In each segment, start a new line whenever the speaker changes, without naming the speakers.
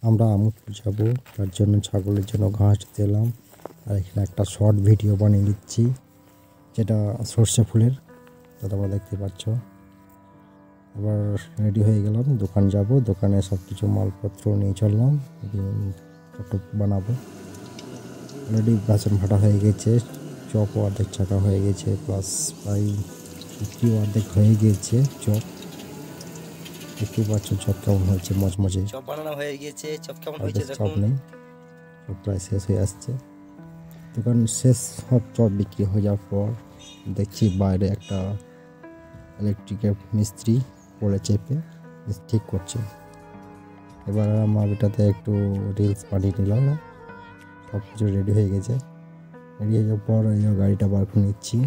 আমরা আমুদপুর যাবো, তার জন্য ছাগলের জন্য ঘাস দিলাম। আর এখানে একটা শর্ট ভিডিও বানিয়ে দিচ্ছি, যেটা সর্ষে ফুলের, তা তোমরা দেখতে পাচ্ছ। এবার রেডি হয়ে গেলাম, দোকান যাব। দোকানে সব কিছু মালপত্র নিয়ে চললাম, ফটো বানাবো। অলরেডি বাসন ভাটা হয়ে গেছে, চপ অর্ধেক চাকা হয়ে গেছে, প্লাস প্রায় বিক্রিও অর্ধেক হয়ে গিয়েছে। চপ দেখতে পাচ্ছ, চপ কেমন হয়েছে, মজমজে
চপ বানানো হয়ে গিয়েছে। চপ কেমন
হয়েছে? চপ
দেখুন।
নেই, চপ প্রায় শেষ হয়ে আসছে। দোকান শেষ, সব চপ বিক্রি হয়ে যাওয়ার পর দেখছি বাইরে একটা ইলেকট্রিকের মিস্ত্রি পড়ে চেপে ঠিক করছে। এবার আমার এটাতে একটু রিলস বানিয়ে নিলাম, সব কিছু রেডি হয়ে গেছে। রেডি হয়ে যাওয়ার পর এই গাড়িটা বার করে নিচ্ছি,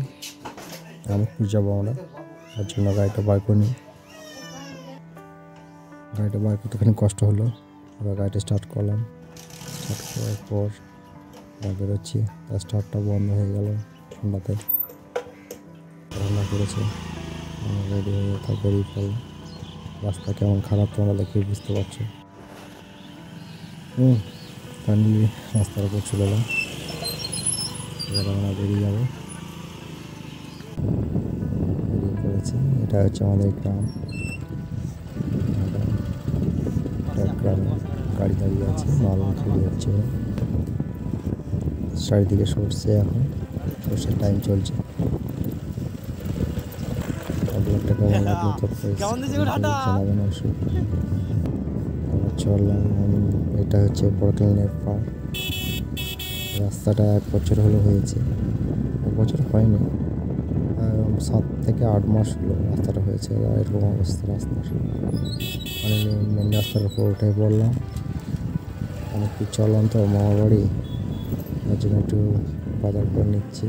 আমুদপুর যাবো আমরা, তার জন্য গাড়িটা বার করে নিই। গাড়িটা বার করতে এখানে কষ্ট হলো। এবার গাড়িটা স্টার্ট করলাম, স্টার্ট করার পর বেরোচ্ছি, তার স্টার্টটা বন্ধ হয়ে গেল ঠান্ডাতে, ঠান্ডা করেছে। রেডি হয়ে তা বেরিয়ে পড়লাম। রাস্তা কেমন খারাপ তোমরা দেখে বুঝতে পারছো। ফাইনালি রাস্তার উপর চলে এলাম, এবার আমরা বেরিয়ে যাবো। বেরিয়ে পড়েছি, এটা হচ্ছে আমাদের গ্রাম। গ্রামে গাড়ি দাঁড়িয়ে আছে, মাল খালি হচ্ছে। চারিদিকে সরষে, এখন সরষের টাইম চলছে। ব্লগটা কেমন লাগলো তো জানাবেন অবশ্যই। চললাম, এটা হচ্ছে বড়কালের পার্ক। রাস্তাটা 1 বছর হলো হয়েছে, 1 বছর হয়নি, 7 থেকে 8 মাস হলো রাস্তাটা হয়েছে। এরকম অবস্থা রাস্তার, মানে মেন রাস্তার উপর উঠে পড়লাম। অনেক কিছু চললাম তো মামার বাড়ি, তার জন্য একটু বাজার করে নিচ্ছি।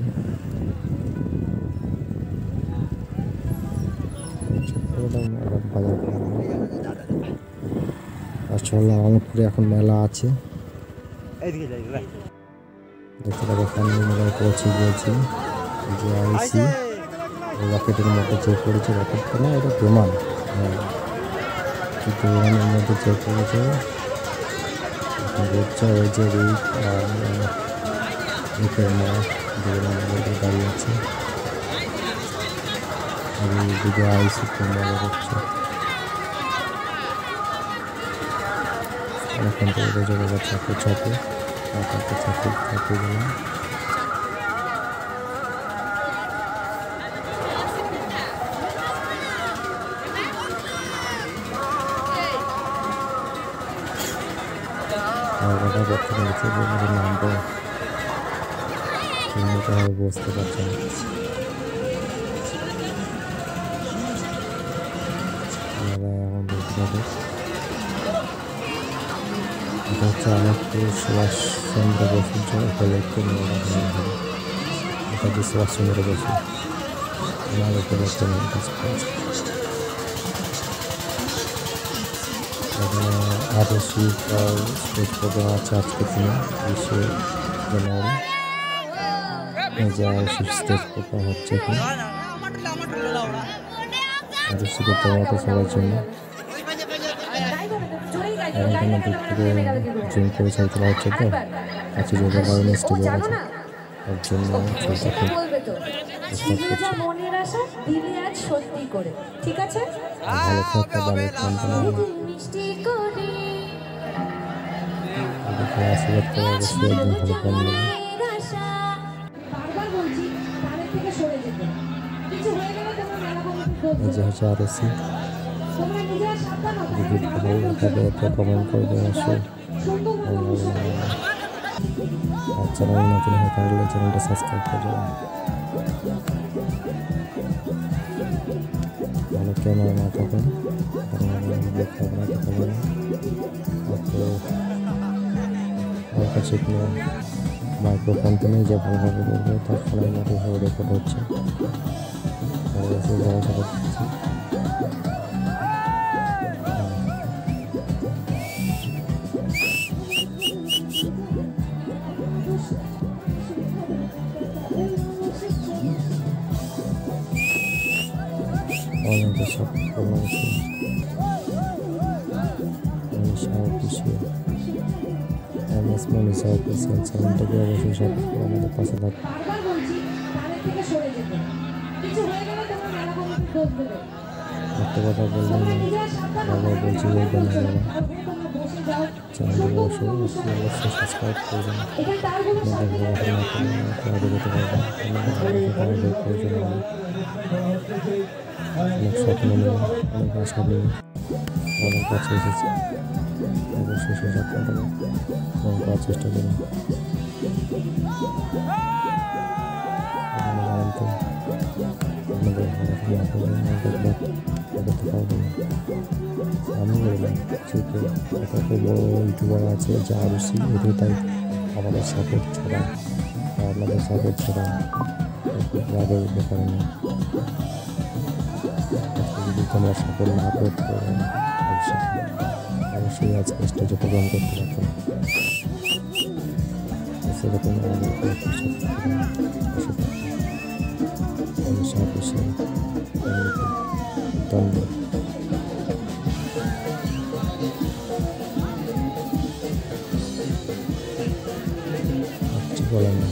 বাজার করে আর চললাম আমুদপুরে। এখন মেলা আছে, দেখতে থাকো। ফাইনালি মেলায় পৌঁছে গিয়েছি, যে আইসি রকেটের মধ্যে চেক করেছে। রকেটটা না, এটা বিমান, বিমানের মধ্যে চেক করেছে। ওই যে দাঁড়িয়ে আছে, আর দিকে আইসি মজা করছে। এখান থেকে বেজে গেল চাকরি চাকরি চাকরি গেলাম। করতে পেরেছি, নামবো বুঝতে পারছি না। এখন দেখতে পাবো, এটা হচ্ছে আমুদপুর সুভাষচন্দ্র বসুর এটা যে সুভাষচন্দ্র বসু, ওনার উপরে একটা আরও স্টেজ প্রোগ্রাম আছে আজকের দিনে, 20শে জানুয়ারি। যে স্টেজ প্রোগ্রাম হচ্ছে এখন, আরও করতে হবে সবার জন্য। এখানে দিক থেকে জুম করে ছবি তোলা হচ্ছে, তো কাছে যে কারণে স্টেজে আছে, তার জন্য ছবিটা খুব ভালো থাকতে পারে। আশীর্বাদ করে অবশ্যই একদিন ভালো কম নেবে। এই যে হচ্ছে আরএসি, যদি ভালো লাগে একটা কমেন্ট করবে অবশ্যই। আর চ্যানেল নতুন হয়ে থাকলে চ্যানেলটা সাবস্ক্রাইব করে দেবেন। ভালো ক্যামেরা না থাকেন, আমার কাছে কোনো মাইক্রোফোন তো নেই যে ভালোভাবে বলবো, তার ফোনের মতো ভাবে রেকর্ড হচ্ছে। সব খুশি। MS মনিষা অফিসিয়াল চ্যানেলটাকে অবশ্যই সাবস্ক্রাইব করে আমাদের পাশে থাকুন।
বারবার বলছি তাদের থেকে সরে যেতে, কিছু হয়ে গেলে তোমরা মেলা কমিটির দোষ দেবে।
একটা কথা বললাম
তোমরা
না,
নিজেরা সাবধান হও,
বারবার বলছি বলবেন না বাবা,
আর ওখানে তোমরা বসে যাও।
চ্যানেলটাকে অবশ্যই সাবস্ক্রাইব করবেন।
এখানে তার কোনো
আপনাদের
শান্তি নেই।
ভালোবাসা না করলে ক্লাবে যেতে পারবেন। আমাদের ভালোবাসার প্রয়োজন হবে। অনেক স্বপ্ন নিয়ে, অনেক আশা নিয়ে আমাদের কাছে এসেছে। অবশ্যই সেই স্বপ্নটাকে পূরণ করার চেষ্টা করুন। আপনারা জানেন তো, আপনাদের ভালোবাসা না করলে আমাদের এগোতে পারবো না। আমি বললাম যে একটা খুব বড় ইউটিউবার আছে যা আরুসি, এটি তাই আমাদের সাপোর্ট ছাড়া বা আপনাদের সাপোর্ট ছাড়া ক্লাবে উঠতে পারে না। যদি তোমরা সাপোর্ট না করতে অবশ্যই আজকে স্টেজে প্রোগ্রাম করতে পারতাম। সেরকম আমাদের ধন্যবাদ। কিছু বলার না।